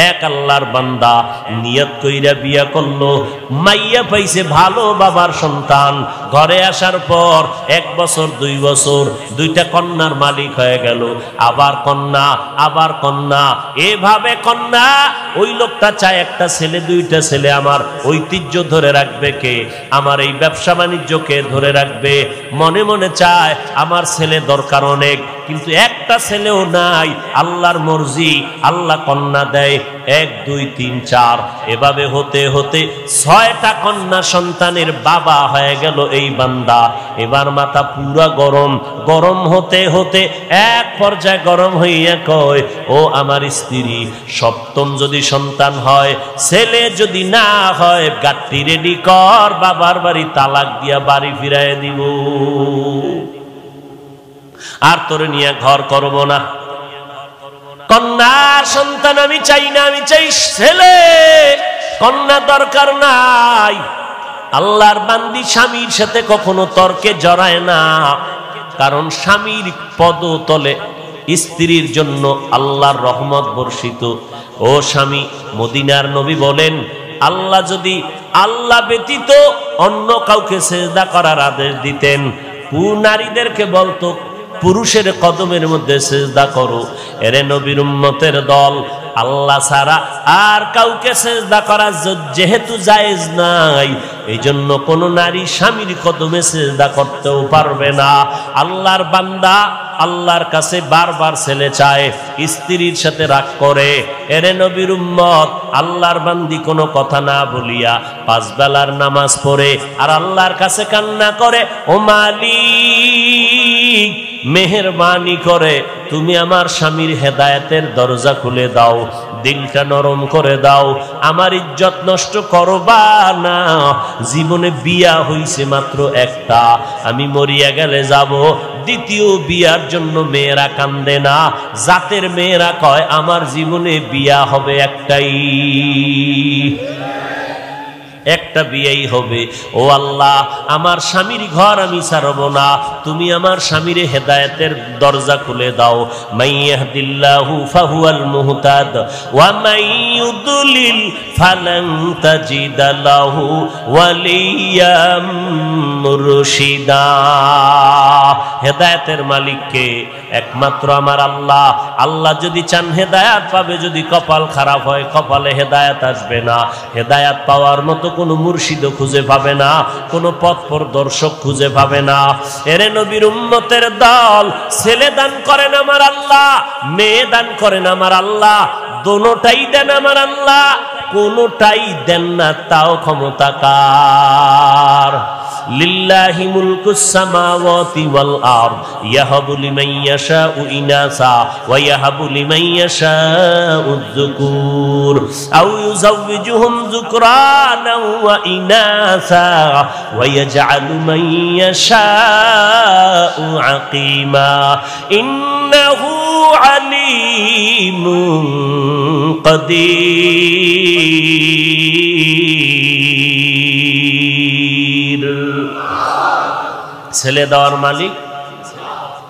এক আল্লাহর বান্দা নিয়ত কইরা বিয়া করলো, মাইয়া পাইছে ভালো বাবার সন্তান, ঘরে আসার পর 1 বছর 2 বছর দুইটা কন্যার মালিক হয়ে গেল, আবার কন্যা আবার কন্যা, এভাবে কন্যা। ওই লোকটা চায় একটা ছেলে, 2টা ছেলে, আমার ঐতিহ্য ধরে রাখবে কে, আমার এই ব্যবসা বাণিজ্যকে ধরে রাখবে, মনে মনে চায় আমার ছেলে দরকার অনেক, কিন্তু একটা ছেলেও নাই। আল্লাহর মর্জি, আল্লাহ কন্যা দেয় 1 2 3 4, এভাবে হতে হতে 6টা কন্যা সন্তানের বাবা হয়ে গেল এই বান্দা। এবার মাথা পুরা গরম, গরম হতে হতে এক পর্যায়ে গরম হইয়া কয়, ও আমার স্ত্রী, 7ম যদি সন্তান হয়, ছেলে যদি না হয়, গাট্টি রেডি কর, বাবার বাড়ি তালাক দিয়া বাড়ি ফিরাইয়া দিব, আর তোরে নিয়ে ঘর করব না। কন্যা সন্তান আমি চাই না, আমি চাই ছেলে, কন্যা দরকার নাই। আল্লাহর বান্দি স্বামীর সাথে কখনো তর্কে জড়ায় না, কারণ স্বামীর পদতলে স্ত্রীর জন্য আল্লাহর রহমত বর্ষিত। ও স্বামী, মদিনার নবী বলেন, আল্লাহ যদি আল্লাহ ব্যতীত অন্য কাউকে সেজদা করার আদেশ দিতেন, নারীদেরকে বলতো পুরুষের কদমের মধ্যে সেজদা করো। এরে নবীর উম্মতের দল, আল্লাহ ছাড়া আর কাউকে সেজদা করা যেহেতু জায়েজ নাই, এই জন্য কোন নারী স্বামীর কদমে সেজদা করতেও পারবে না। আল্লাহর বান্দা আল্লাহর কাছে বারবার ছেলে চায়, স্ত্রীর সাথে রাগ করে। এরে নবীর উম্মত, আল্লাহর বান্দি কোনো কথা না বলিয়া 5 বেলার নামাজ পড়ে আর আল্লাহর কাছে কান্না করে, ও মালিক, মেহেরবানি করে তুমি আমার স্বামীর হেদায়েতের দরজা খুলে দাও, দিলটা নরম করে দাও, আমার ইজ্জত নষ্ট করবা না। জীবনে বিয়া হইছে মাত্র একটা, আমি মরিয়া গেলে যাব, দ্বিতীয় বিয়ার জন্য মেয়েরা কান্দে না, জাতের মেয়েরা কয় আমার জীবনে বিয়া হবে একটাই, একটা বিয়েই হবে। ও আল্লাহ, আমার স্বামীর ঘর আমি ছাড়ব না, তুমি আমার স্বামীর হেদায়েতের দরজা খুলে দাও। মাইয়াহদিল্লাহু ফাহুয়াল মুহতাদ ওয়া মাইয়ুদলিল ফালান তাজিদা লাহু ওয়ালিয়াম মুরশিদা। হেদায়েতের মালিককে একমাত্র আমার আল্লাহ। আল্লাহ যদি চান হেদায়েত পাবে, যদি কপাল খারাপ হয়, কপালে হেদায়েত আসবে না। হেদায়েত পাওয়ার মতো কোনো মুর্শিদও খুঁজে পাবে না, কোনো পথ প্রদর্শক খুঁজে পাবে না। এরে নবীর উম্মতের দল, ছেলে দান করেন আমার আল্লাহ, মেয়ে দান করেন আমার আল্লাহ, দোনোটাই দেন আমার আল্লাহ, কোনোটাই দেন না তাও ক্ষমতা কার। লিল্লাহি মুলকুস সামাওয়াতি ওয়াল আরদ ইয়াহাবু লিমান ইয়াশাউ ইনাসা ওয়া ইয়াহাবু লিমান ইয়াশাউ যুকুর আও ইউযাওয়িজুহুম যুকরানা ওয়া ইনাসা ওয়া ইয়াজআলু মান ইয়াশাউ আকিমা ইন্নাহু আলিমুন কাদির। ছেলে দেওয়ার মালিক।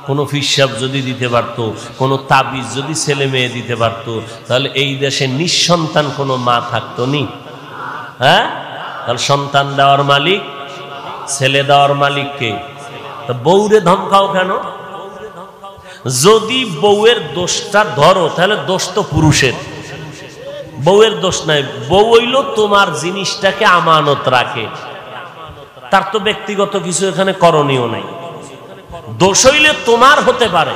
কোনো ফিসাব যদি দিতে পারত, কোনো তাবিজ যদি ছেলে মেয়ে দিতে পারত, তাহলে এই দেশে নিঃসন্তান কোনো মা থাকতো নি। হ্যাঁ, তাহলে সন্তান দেওয়ার মালিক, ছেলে দেওয়ার মালিককে। তো বউরে ধমকাও কেন? যদি বউয়ের দোষটা ধরো, তাহলে দোষ তো পুরুষের, বউয়ের দোষ নাই। বউ হইল তোমার জিনিসটাকে আমানত রাখে, তার তো ব্যক্তিগত কিছু এখানে করণীয় নাই। দোষ হইলে তোমার হতে পারে,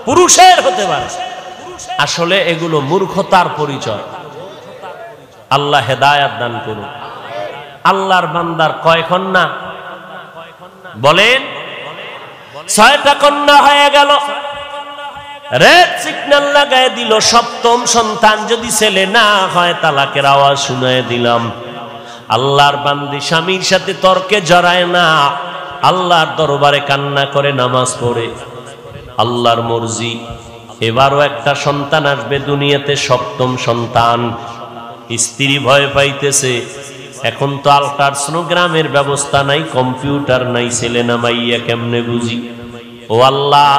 পুরুষের হতে পারে। আসলে এগুলো মূর্খতার পরিচয়। আল্লাহ হেদায়াত দান করুন। আল্লাহর বান্দার কয় কন্যা বলেন? 6টা কন্যা হয়ে গেল। রেড সিগন্যাল লাগায় দিল, 7ম সন্তান যদি ছেলে না হয় তালাকের আওয়াজ শুনায় দিলাম। আল্লাহর বান্দি স্বামীর সাথে তর্কে জড়ায় না, আল্লাহর দরবারে কান্না করে নামাজ পড়ে। আল্লাহর মর্জি, এবারও একটা সন্তান আসবে দুনিয়াতে, 7ম সন্তান। স্ত্রী ভয় পাইতেছে, এখন তো আল্ট্রাসোনোগ্রামের ব্যবস্থা নাই, কম্পিউটার নাই, ছেলে না মাইয়া কেমনে বুঝি? ও আল্লাহ,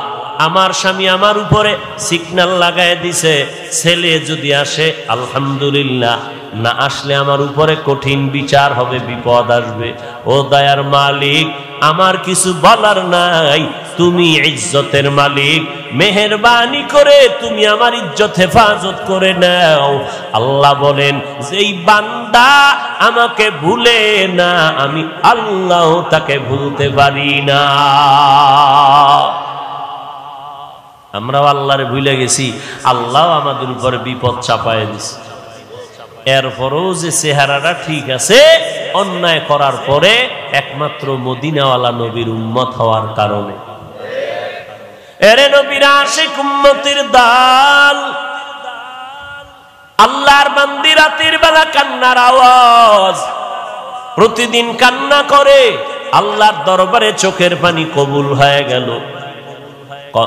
আমার স্বামী আমার উপরে সিগন্যাল লাগায় দিছে, ছেলে যদি আসে আলহামদুলিল্লাহ, না আসলে আমার উপরে কঠিন বিচার হবে, বিপদ আসবে। ও দয়ার মালিক, আমার কিছু বলার নাই, তুমি ইজ্জতের মালিক, মেহেরবানি করে তুমি আমার ইজ্জত হেফাজত করে নাও। আল্লাহ বলেন, যেই বান্দা আমাকে ভুলে না, আমি আল্লাহ তাকে ভুলতে পারি না। আমরাও আল্লাহরে ভুলে গেছি, আল্লাহ আমাদের উপরে বিপদ চাপায় দিছে। এরপরও যে চেহারাটা ঠিক আছে, অন্যায় করার পরে একমাত্র মদিনাওয়ালা নবীর উম্মত হওয়ার কারণে। এরে নবীর আশিক উম্মতের দল, আল্লাহর বান্দি রাতের বেলা কান্নার আওয়াজ, প্রতিদিন কান্না করে, আল্লাহর দরবারে চোখের পানি কবুল হয়ে গেল।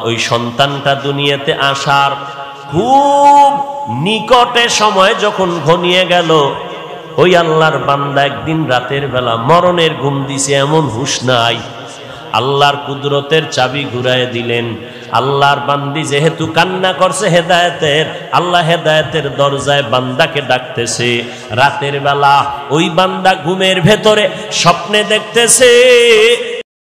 ওই সন্তানটা দুনিয়াতে আসার খুব নিকটে সময় যখন ঘনিয়ে গেল, ওই আল্লাহর বান্দা একদিন রাতের বেলা মরণের ঘুম দিছে, এমন হুঁশ নাই। আল্লাহর কুদরতের চাবি ঘুরায় দিলেন। আল্লাহর বান্দি যেহেতু কান্না করছে হেদায়েতের, আল্লাহ হেদায়েতের দরজায় বান্দাকে ডাকতেছে। রাতের বেলা ওই বান্দা ঘুমের ভেতরে স্বপ্নে দেখতেছে